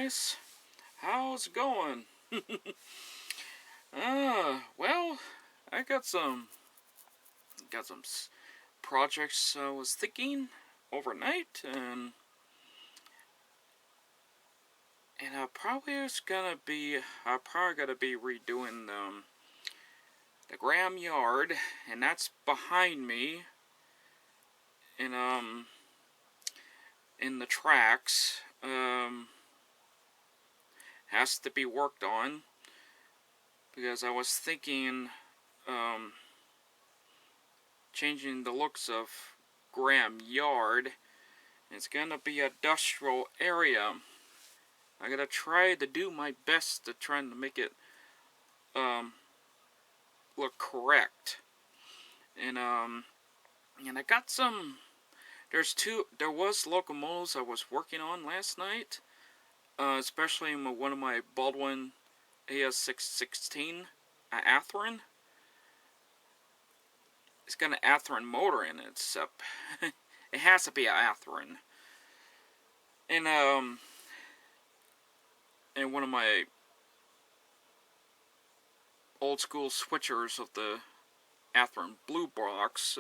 guys. How's it going? Well, I got some projects I was thinking overnight, and I probably gonna be redoing the Graham yard, and that's behind me, and in the tracks. Has to be worked on, because I was thinking changing the looks of Graham Yard. It's gonna be an industrial area. I gotta try to do my best to try to make it look correct. And I got some. There was locomotives I was working on last night. Especially one of my Baldwin AS616 Atherin. It's got an Atherin motor in it. So it has to be an Atherin. And one of my old school switchers of the Atherin Blue box.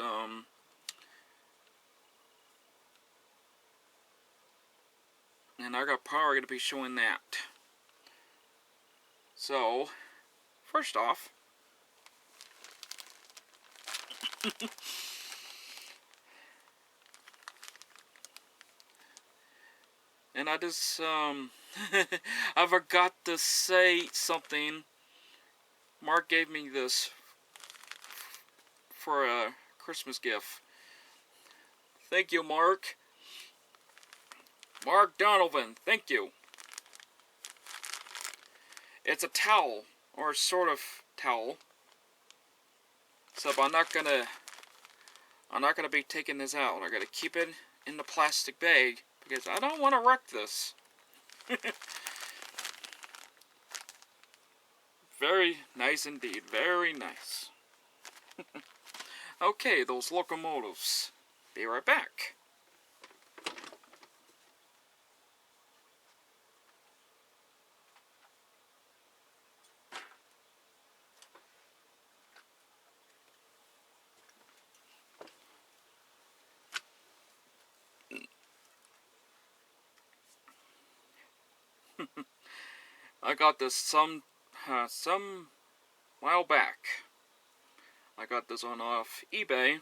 And I got probably going to be showing that. So, first off, and I just, I forgot to say something. Mark gave me this for a Christmas gift. Thank you, Mark. Mark Donovan, thank you. It's a towel, or sort of towel. So I'm not gonna be taking this out. I gotta keep it in the plastic bag because I don't want to wreck this. Very nice indeed. Very nice. Okay, those locomotives. Be right back. I got this some while back. I got this off eBay,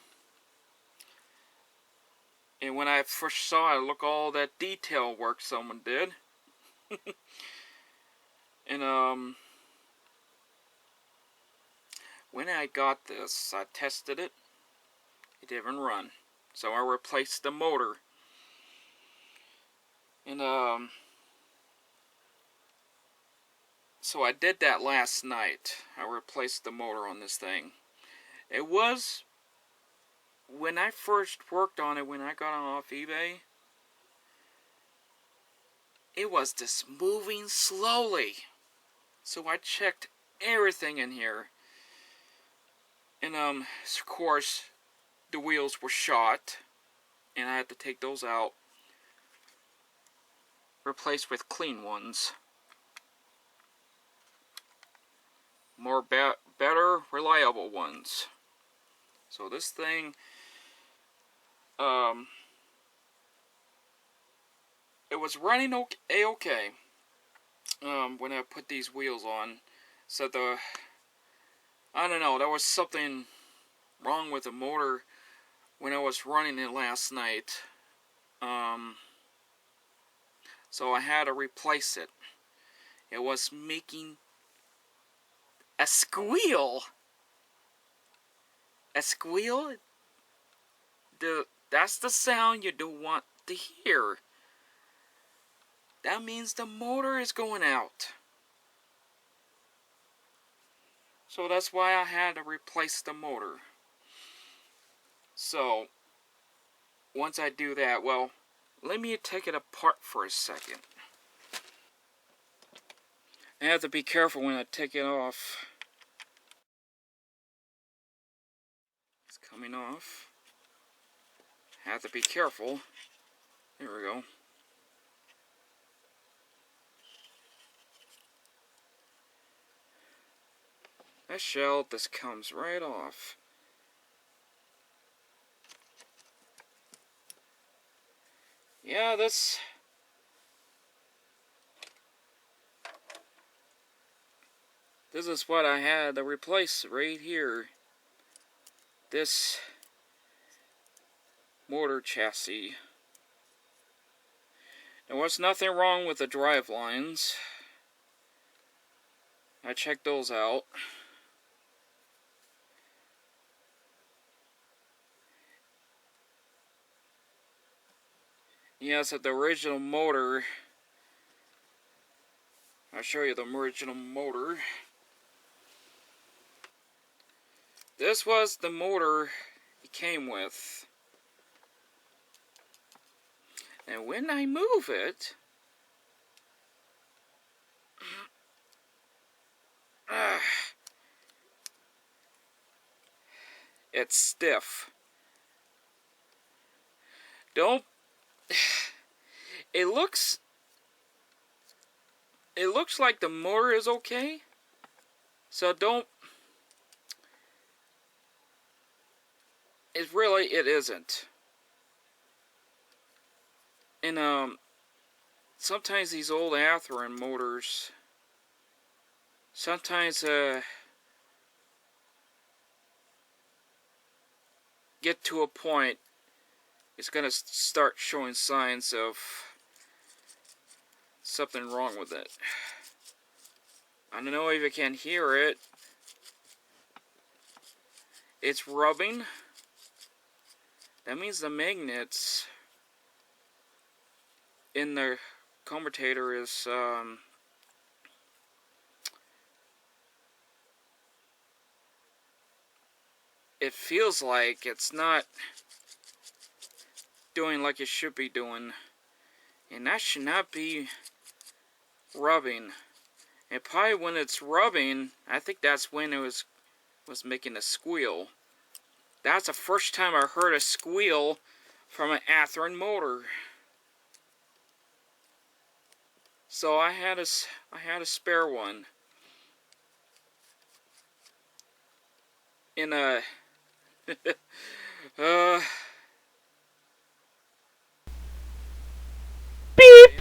and when I first saw it, look all that detail work someone did. And when I got this, I tested it. It didn't run, so I replaced the motor. And so I did that last night. I replaced the motor on this thing. It was, when I first worked on it, when I got it off eBay, it was just moving slowly. So I checked everything in here. And of course, the wheels were shot, and I had to take those out, replaced with clean ones. More better, reliable ones. So this thing, it was running okay when I put these wheels on. So I don't know, there was something wrong with the motor when I was running it last night. So I had to replace it. It was making a squeal. A squeal? That's the sound you don't want to hear. That means the motor is going out. So that's why I had to replace the motor. So, once I do that, well, let me take it apart for a second. I have to be careful when I take it off. It's coming off. I have to be careful. There we go. that shell just comes right off. Yeah, this is what I had to replace right here. This motor chassis. There was nothing wrong with the drive lines. I checked those out. Yes, at the original motor. I'll show you the original motor. This was the motor it came with. And when I move it, it's stiff. Don't. It looks like the motor is okay. So don't. It isn't. And sometimes these old Atherin motors, sometimes get to a point, it's gonna start showing signs of something wrong with it. I don't know if you can hear it. It's rubbing. That means the magnets in the commutator is it feels like it's not doing like it should be doing, and that should not be rubbing. And probably when it's rubbing, I think that's when it was making a squeal. That's the first time I heard a squeal from an Atherin motor. So I had a spare one in a Beep!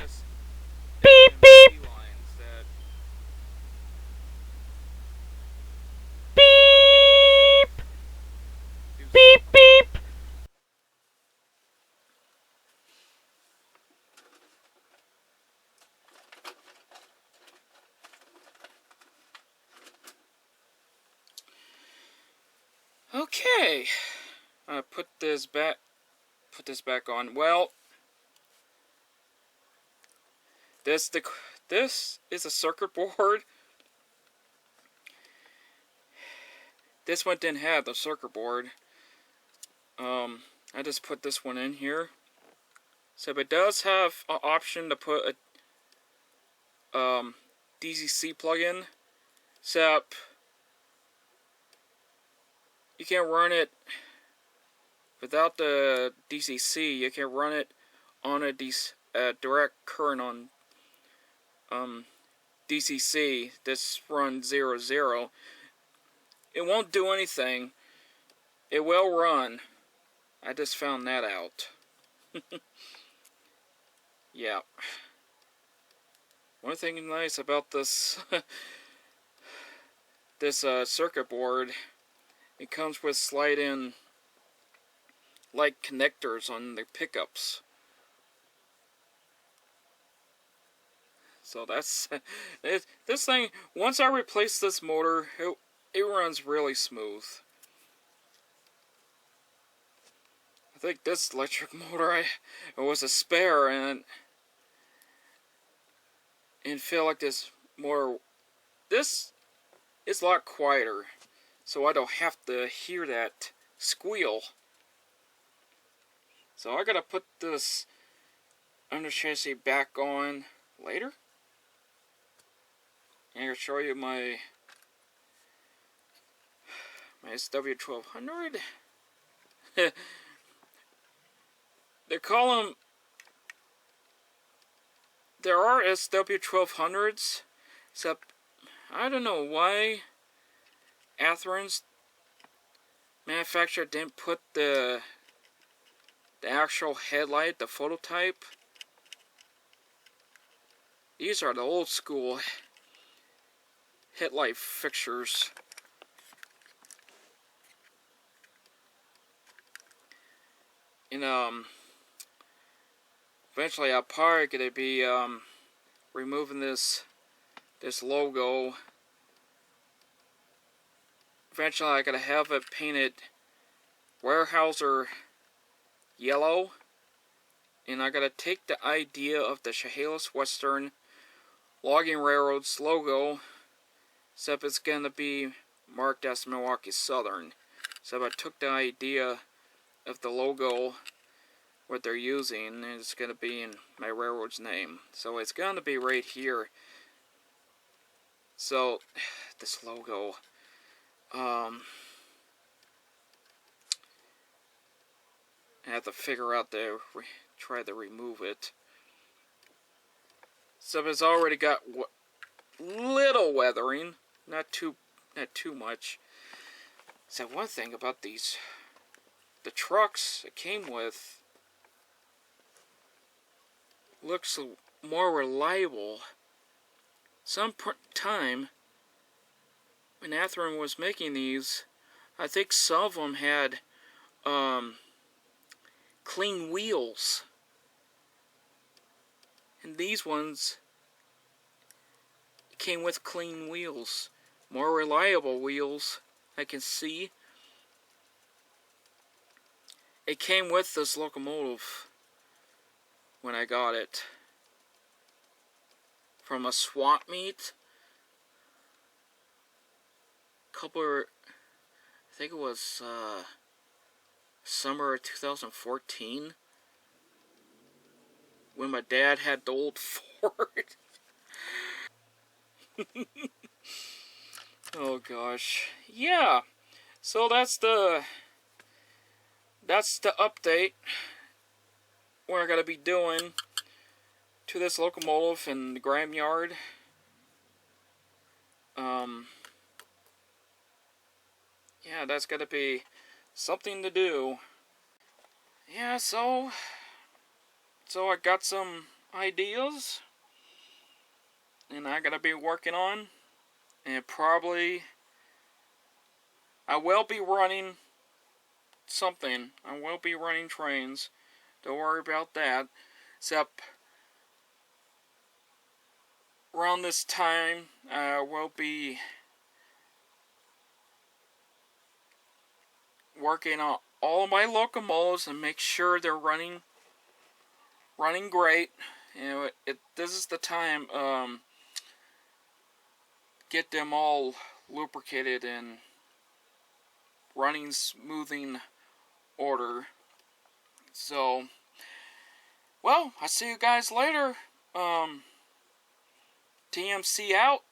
Beep, beep! Beep! Beep, beep! Okay, put this back on. Well, this is a circuit board. This one didn't have the circuit board. I just put this one in here. So it does have an option to put a DCC plug-in. Except you can't run it without the DCC. You can run it on a direct current on DCC. This runs 0, 0. It won't do anything. It will run. I just found that out. Yeah. One thing nice about this this circuit board, it comes with slide-in light connectors on the pickups. So that's this thing. Once I replace this motor, it runs really smooth. I think this electric motor it was a spare, and feel like this motor. This is a lot quieter, so I don't have to hear that squeal. So I gotta put this under chassis back on later. And I'll show you my SW1200. They call them. There are SW1200s, except I don't know why Atheron's manufacturer didn't put the actual headlight, the phototype. These are the old school headlight fixtures. And eventually I'll probably gonna be removing this logo. Eventually I gotta have it painted Weyerhaeuser yellow, and I gotta take the idea of the Chehalis Western Logging Railroad's logo, except it's gonna be marked as Milwaukee Southern. So I took the idea of the logo, what they're using, and it's gonna be in my railroad's name. So it's gonna be right here. So this logo, I have to figure out try to remove it. So it's already got little weathering, not too much. So one thing about the trucks it came with looks more reliable. Some time when Atheron was making these, I think some of them had clean wheels, and these ones came with clean wheels, more reliable wheels. I can see it came with this locomotive when I got it from a swap meet. I think it was summer of 2014, when my dad had the old Ford. Oh gosh, yeah. So that's the update we're gonna be doing to this locomotive in the Graham Yard. Yeah, that's gonna be something to do. Yeah, so I got some ideas, and I gotta be working on, and probably I will be running something. I will be running trains. Don't worry about that. Except around this time, I will be working on all of my locomotives and make sure they're running great. You know, this is the time get them all lubricated and running smoothing order. So, well, I'll see you guys later. TMC out.